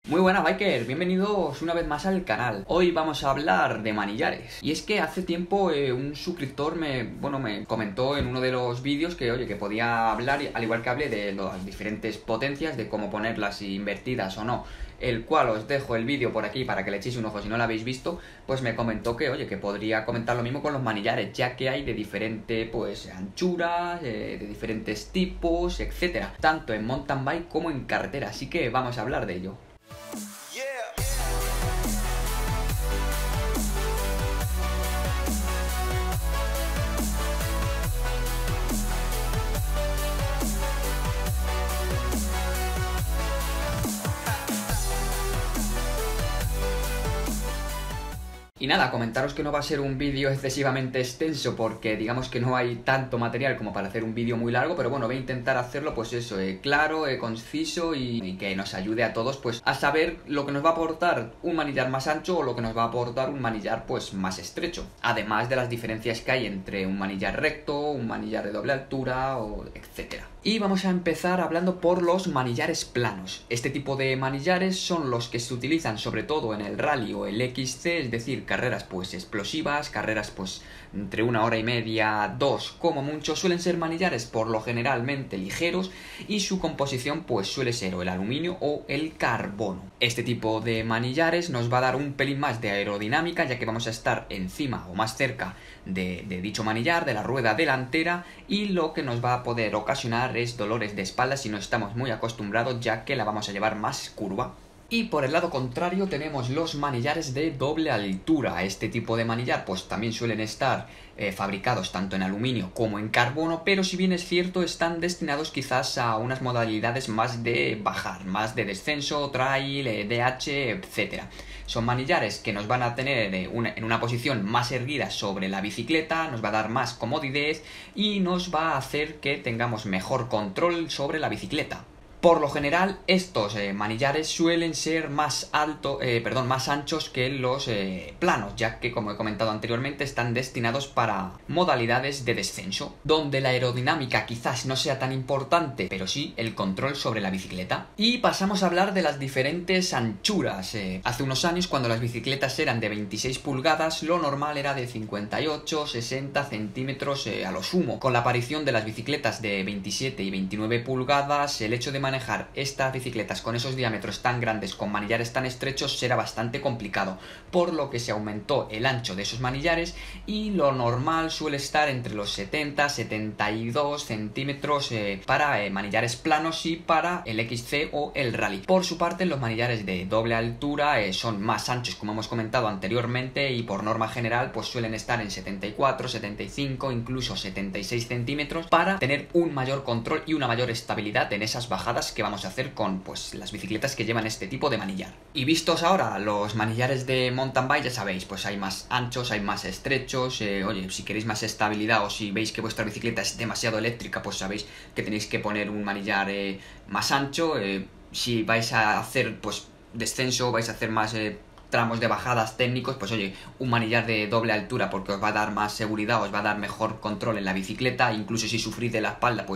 Muy buenas biker, bienvenidos una vez más al canal. Hoy vamos a hablar de manillares. Y es que hace tiempo un suscriptor me comentó en uno de los vídeos que podía hablar, al igual que hablé de las diferentes potencias, de cómo ponerlas invertidas o no, el cual os dejo el vídeo por aquí para que le echéis un ojo si no lo habéis visto. Pues me comentó que podría comentar lo mismo con los manillares, ya que hay de diferente anchuras, de diferentes tipos, etcétera, tanto en mountain bike como en carretera, así que vamos a hablar de ello. Y nada, comentaros que no va a ser un vídeo excesivamente extenso porque digamos que no hay tanto material como para hacer un vídeo muy largo, pero bueno, voy a intentar hacerlo claro, conciso y que nos ayude a todos a saber lo que nos va a aportar un manillar más ancho o lo que nos va a aportar un manillar más estrecho, además de las diferencias que hay entre un manillar recto, un manillar de doble altura, etcétera. Y vamos a empezar hablando por los manillares planos. Este tipo de manillares son los que se utilizan sobre todo en el rally o el XC, es decir, carreras explosivas, carreras entre 1 hora y media, 2 como mucho. Suelen ser manillares por lo generalmente ligeros y su composición suele ser o el aluminio o el carbono. Este tipo de manillares nos va a dar un pelín más de aerodinámica, ya que vamos a estar encima o más cerca de dicho manillar, de la rueda delantera, y lo que nos va a poder ocasionar es dolores de espalda si no estamos muy acostumbrados, ya que la vamos a llevar más curva. Y por el lado contrario tenemos los manillares de doble altura. Este tipo de manillar también suelen estar fabricados tanto en aluminio como en carbono, pero si bien es cierto están destinados quizás a unas modalidades más de bajar, más de descenso, trail, DH, etcétera. Son manillares que nos van a tener en una posición más erguida sobre la bicicleta, nos va a dar más comodidad y nos va a hacer que tengamos mejor control sobre la bicicleta. Por lo general, estos manillares suelen ser más anchos que los planos, ya que, como he comentado anteriormente, están destinados para modalidades de descenso, donde la aerodinámica quizás no sea tan importante, pero sí el control sobre la bicicleta. Y pasamos a hablar de las diferentes anchuras. Hace unos años, cuando las bicicletas eran de 26 pulgadas, lo normal era de 58, 60 centímetros a lo sumo. Con la aparición de las bicicletas de 27 y 29 pulgadas, el hecho de manejar estas bicicletas con esos diámetros tan grandes con manillares tan estrechos será bastante complicado, por lo que se aumentó el ancho de esos manillares y lo normal suele estar entre los 70-72 centímetros para manillares planos y para el XC o el rally. Por su parte, los manillares de doble altura son más anchos, como hemos comentado anteriormente, y por norma general suelen estar en 74, 75, incluso 76 centímetros para tener un mayor control y una mayor estabilidad en esas bajadas que vamos a hacer con las bicicletas que llevan este tipo de manillar. Y vistos ahora los manillares de mountain bike, ya sabéis, hay más anchos, hay más estrechos. Si queréis más estabilidad o si veis que vuestra bicicleta es demasiado eléctrica, sabéis que tenéis que poner un manillar más ancho. Si vais a hacer descenso, vais a hacer más tramos de bajadas técnicos, un manillar de doble altura, porque os va a dar más seguridad, os va a dar mejor control en la bicicleta. Incluso si sufrís de la espalda,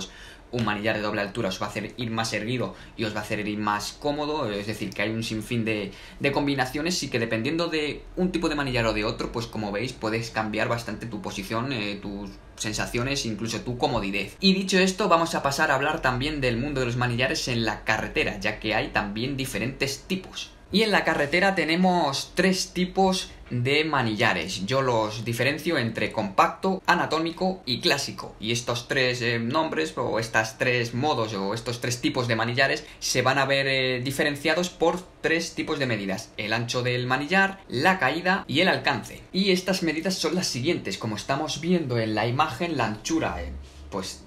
un manillar de doble altura os va a hacer ir más erguido y os va a hacer ir más cómodo. Es decir, que hay un sinfín de combinaciones y que dependiendo de un tipo de manillar o de otro, como veis, puedes cambiar bastante tu posición, tus sensaciones, incluso tu comodidad. Y dicho esto, vamos a pasar a hablar también del mundo de los manillares en la carretera, ya que hay también diferentes tipos. Y en la carretera tenemos 3 tipos de manillares. Yo los diferencio entre compacto, anatómico y clásico. Y estos 3 nombres o estos 3 modos o estos 3 tipos de manillares se van a ver diferenciados por 3 tipos de medidas: el ancho del manillar, la caída y el alcance. Y estas medidas son las siguientes. Como estamos viendo en la imagen, la anchura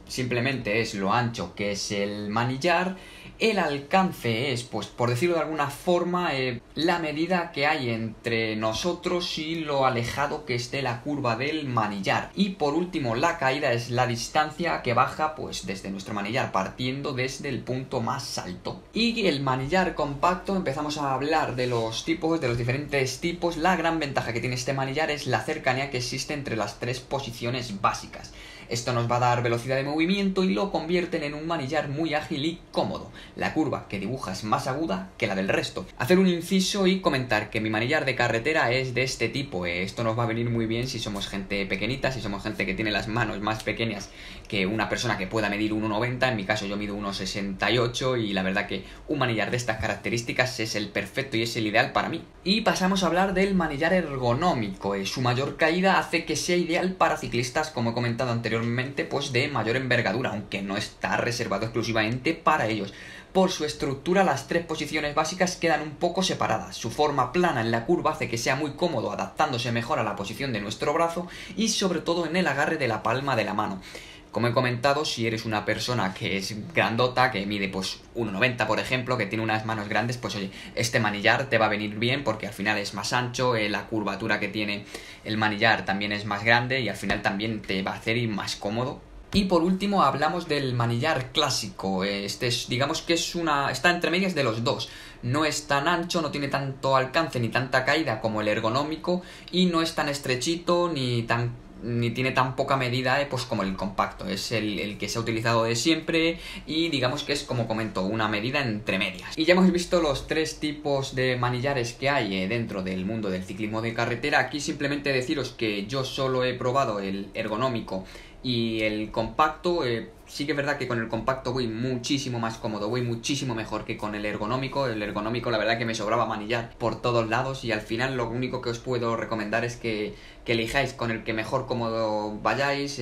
simplemente es lo ancho que es el manillar. El alcance es, por decirlo de alguna forma, la medida que hay entre nosotros y lo alejado que esté la curva del manillar. Y por último, la caída es la distancia que baja desde nuestro manillar, partiendo desde el punto más alto. Y el manillar compacto, empezamos a hablar de los diferentes tipos. La gran ventaja que tiene este manillar es la cercanía que existe entre las 3 posiciones básicas. Esto nos va a dar velocidad de movimiento y lo convierten en un manillar muy ágil y cómodo. La curva que dibuja es más aguda que la del resto. Hacer un inciso y comentar que mi manillar de carretera es de este tipo. Esto nos va a venir muy bien si somos gente pequeñita, si somos gente que tiene las manos más pequeñas que una persona que pueda medir 1,90. En mi caso yo mido 1,68 y la verdad que un manillar de estas características es el perfecto y es el ideal para mí. Y pasamos a hablar del manillar ergonómico. Su mayor caída hace que sea ideal para ciclistas, como he comentado anteriormente, pues de mayor envergadura, aunque no está reservado exclusivamente para ellos. Por su estructura, las tres posiciones básicas quedan un poco separadas. Su forma plana en la curva hace que sea muy cómodo, adaptándose mejor a la posición de nuestro brazo y sobre todo en el agarre de la palma de la mano. Como he comentado, si eres una persona que es grandota, que mide pues 1,90 por ejemplo, que tiene unas manos grandes, pues oye, este manillar te va a venir bien porque al final es más ancho, la curvatura que tiene el manillar también es más grande y al final también te va a hacer ir más cómodo. Y por último hablamos del manillar clásico. Digamos que está entre medias de los dos. No es tan ancho, no tiene tanto alcance ni tanta caída como el ergonómico y no es tan estrechito ni tiene tan poca medida pues como el compacto. Es el que se ha utilizado de siempre y digamos que es, como comento, una medida entre medias. Y ya hemos visto los tres tipos de manillares que hay dentro del mundo del ciclismo de carretera. Aquí simplemente deciros que yo solo he probado el ergonómico y el compacto. Sí que es verdad que con el compacto voy muchísimo más cómodo, voy muchísimo mejor que con el ergonómico. El ergonómico la verdad que me sobraba manillar por todos lados y al final lo único que os puedo recomendar es que elijáis con el que mejor cómodo vayáis,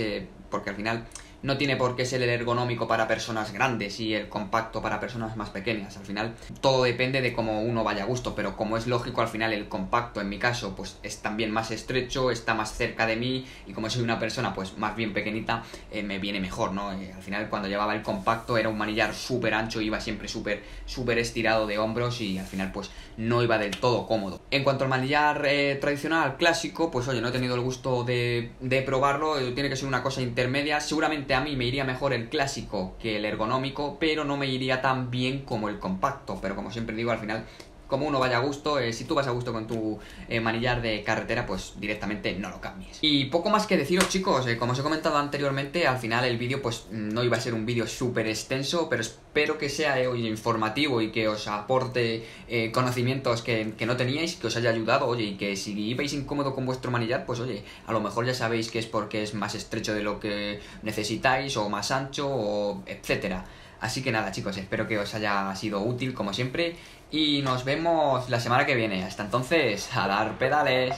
porque al final no tiene por qué ser el ergonómico para personas grandes y el compacto para personas más pequeñas. Al final todo depende de cómo uno vaya a gusto, pero como es lógico, al final el compacto en mi caso pues es también más estrecho, está más cerca de mí y como soy una persona pues más bien pequeñita, me viene mejor, ¿no? Al final cuando llevaba el compacto era un manillar súper ancho, iba siempre súper estirado de hombros y al final pues no iba del todo cómodo. En cuanto al manillar tradicional, clásico, pues oye, no he tenido el gusto de probarlo, tiene que ser una cosa intermedia. Seguramente a mí me iría mejor el clásico que el ergonómico, pero no me iría tan bien como el compacto. Pero como siempre digo, al final, como uno vaya a gusto, si tú vas a gusto con tu manillar de carretera, pues directamente no lo cambies. Y poco más que deciros, chicos, como os he comentado anteriormente, al final el vídeo pues no iba a ser un vídeo súper extenso, pero espero que sea oye, informativo y que os aporte conocimientos que no teníais, que os haya ayudado, oye, y que si ibais incómodo con vuestro manillar, pues oye, a lo mejor ya sabéis que es porque es más estrecho de lo que necesitáis, o más ancho, o etcétera. Así que nada, chicos, espero que os haya sido útil como siempre y nos vemos la semana que viene. Hasta entonces, a dar pedales.